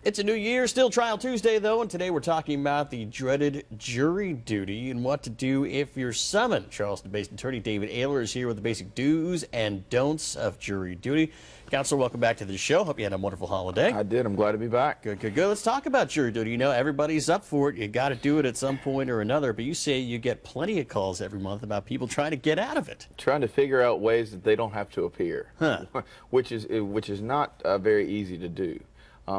It's a new year, still Trial Tuesday though, and today we're talking about the dreaded jury duty and what to do if you're summoned. Charleston-based attorney David Aylor is here with the basic do's and don'ts of jury duty. Counselor, welcome back to the show. Hope you had a wonderful holiday. I did. I'm glad to be back. Good, good, good. Let's talk about jury duty. You know, everybody's up for it. You got to do it at some point or another, but you say you get plenty of calls every month about people trying to get out of it. Trying to figure out ways that they don't have to appear, which is not very easy to do.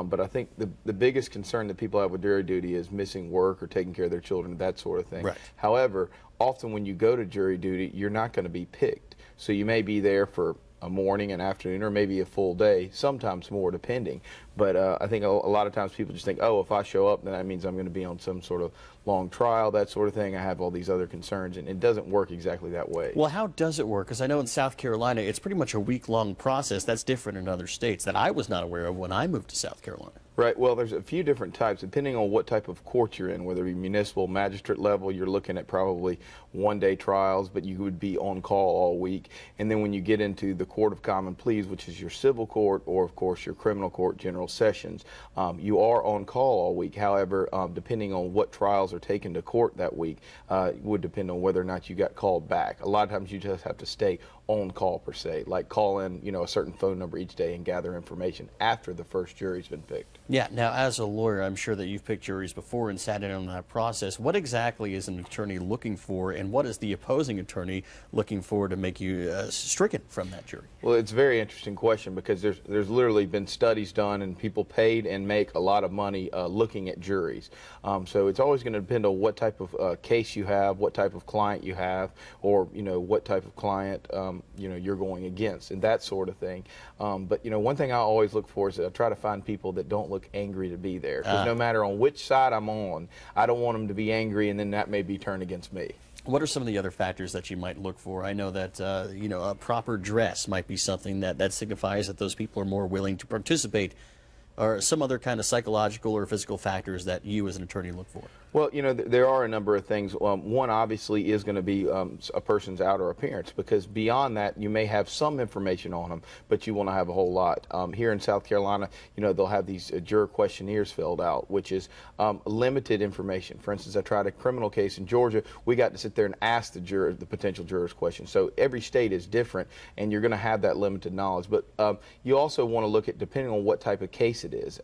But I think the biggest concern that people have with jury duty is missing work or taking care of their children, that sort of thing. Right. However, often when you go to jury duty, you're not going to be picked. So you may be there for a morning, an afternoon, or maybe a full day, sometimes more, depending. But I think a lot of times people just think, oh, if I show up, then that means I'm going to be on some sort of long trial, that sort of thing. I have all these other concerns, and it doesn't work exactly that way. Well, how does it work? Because I know in South Carolina, it's pretty much a week-long process. That's different in other states that I was not aware of when I moved to South Carolina. Right. Well, there's a few different types, depending on what type of court you're in, whether it be municipal, magistrate level, you're looking at probably one-day trials, but you would be on call all week. And then when you get into the Court of Common Pleas, which is your civil court, or of course your criminal court, general sessions, you are on call all week. However, depending on what trials are taken to court that week, it would depend on whether or not you got called back. A lot of times you just have to stay on call per se, like call in, you know, a certain phone number each day and gather information after the first jury's been picked. Yeah, now as a lawyer, I'm sure that you've picked juries before and sat in on that process. What exactly is an attorney looking for, and what is the opposing attorney looking for to make you stricken from that jury? Well, it's a very interesting question because there's literally been studies done and people paid and make a lot of money looking at juries. So it's always going to depend on what type of case you have, what type of client you have, or, you know, what type of client you know, you're going against, and that sort of thing. But you know, one thing I always look for is that I try to find people that don't look angry to be there, because no matter on which side I'm on, I don't want them to be angry and then that may be turned against me. What are some of the other factors that you might look for? I know that you know, a proper dress might be something that signifies that those people are more willing to participate, or some other kind of psychological or physical factors that you as an attorney look for? Well, you know, there are a number of things. One obviously is going to be a person's outer appearance, because beyond that you may have some information on them, but you want to have a whole lot. Here in South Carolina, you know, they'll have these juror questionnaires filled out, which is limited information. For instance, I tried a criminal case in Georgia. We got to sit there and ask the potential jurors questions. So every state is different, and you're going to have that limited knowledge. But you also want to look at, depending on what type of case it is,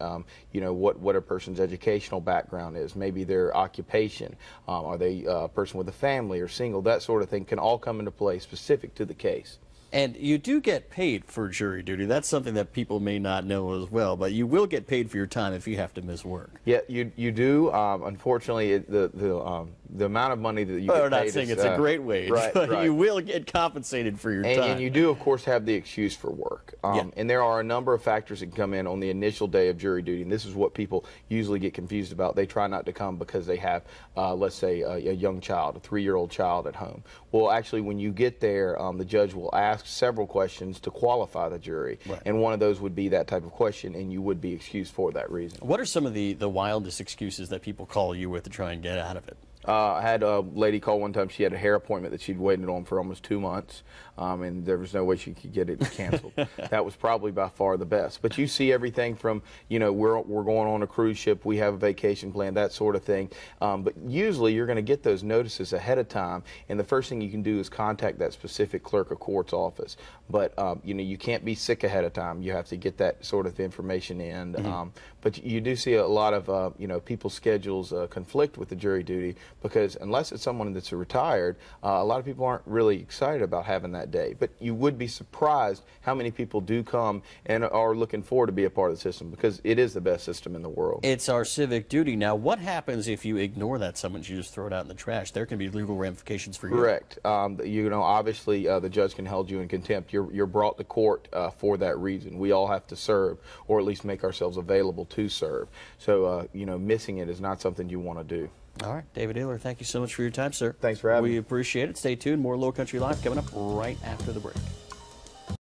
you know, what a person's educational background is, maybe their occupation, are they a person with a family or single, that sort of thing can all come into play specific to the case. And you do get paid for jury duty. That's something that people may not know as well, but you will get paid for your time if you have to miss work. Yeah, you do. Unfortunately, the amount of money that you get paid, I'm not saying it's a great wage, but right. you will get compensated for your time. And you do, of course, have the excuse for work. And there are a number of factors that come in on the initial day of jury duty, and this is what people usually get confused about. They try not to come because they have, let's say, a young child, a 3-year-old child at home. Well, actually, when you get there, the judge will ask several questions to qualify the jury, and one of those would be that type of question, and you would be excused for that reason. What are some of the wildest excuses that people call you with to try and get out of it? I had a lady call one time. She had a hair appointment that she'd waited on for almost 2 months, and there was no way she could get it canceled. That was probably by far the best. But you see everything from, you know, we're going on a cruise ship, we have a vacation plan, that sort of thing. But usually you're going to get those notices ahead of time, and the first thing you can do is contact that specific clerk of court's office. But you know, you can't be sick ahead of time. You have to get that sort of information in. But you do see a lot of you know, people's schedules conflict with the jury duty, because unless it's someone that's retired, a lot of people aren't really excited about having that day. But you would be surprised how many people do come and are looking forward to be a part of the system, because it is the best system in the world. It's our civic duty. Now, what happens if you ignore that summons, you just throw it out in the trash? There can be legal ramifications for you. Correct. You know, obviously the judge can hold you in contempt. You're brought to court for that reason. We all have to serve, or at least make ourselves available to serve. So, you know, missing it is not something you want to do. All right, David Aylor, thank you so much for your time, sir. Thanks for having me. We appreciate it. Stay tuned. More Lowcountry Live coming up right after the break.